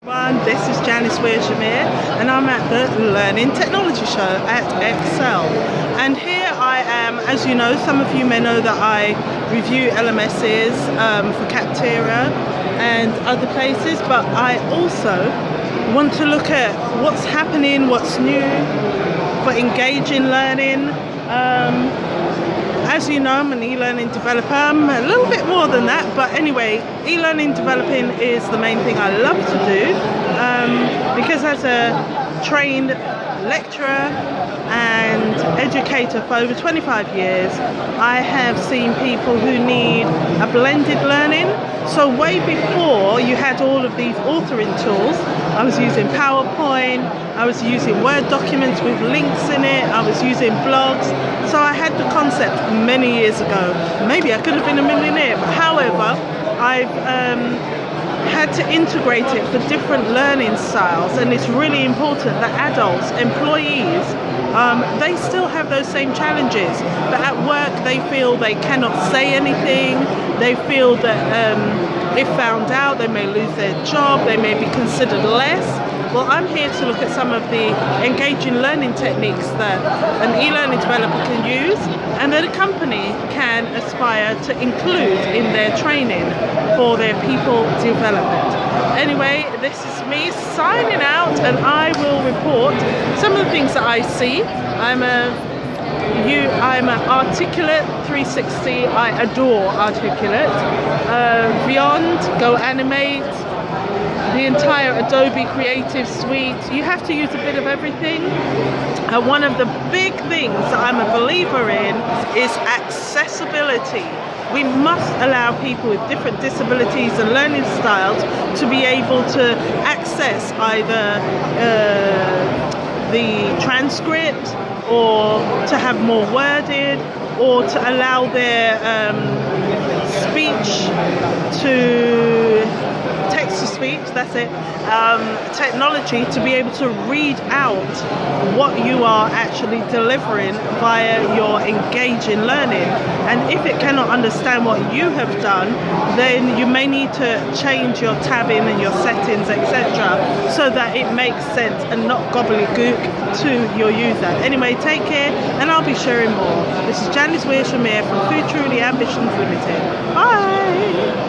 This is Janice Weir-Germia and I'm at the Learning Technology Show at Excel. And here I am, as you know, some of you may know that I review LMSs for Capterra and other places, but I also want to look at what's happening, what's new for engaging learning. As you know, I'm an e-learning developer. I'm a little bit more than that, but anyway, e-learning developing is the main thing I love to do, because as a trained lecturer and educator for over 25 years, I have seen people who need a blended learning. So way before you had all of these authoring tools, I was using PowerPoint, I was using Word documents with links in it, I was using blogs. So I had the concept many years ago. Maybe I could have been a millionaire, but however, I've had to integrate it for different learning styles, and it's really important that adults, employees, they still have those same challenges, but at work they feel they cannot say anything, they feel that if found out they may lose their job, they may be considered less. Well, I'm here to look at some of the engaging learning techniques that an e-learning developer can use and that a company can aspire to include in their training for their people development. Anyway, this is me signing out, and I will report some of the things that I see. I'm an Articulate 360. I adore Articulate. Beyond, Go Animate, the entire Adobe Creative Suite. You have to use a bit of everything. And one of the big things that I'm a believer in is accessibility. We must allow people with different disabilities and learning styles to be able to access either the transcript, or to have more worded, or to allow their speech to text-to-speech, that's it, technology to be able to read out what you are actually delivering via your engaging learning. And if it cannot understand what you have done, then you may need to change your tabbing and your settings, etc., so that it makes sense and not gobbledygook to your user. Anyway, take care, and I'll be sharing more. This is Janice Weir-Germia from Food Truly Ambitions Limited. Bye!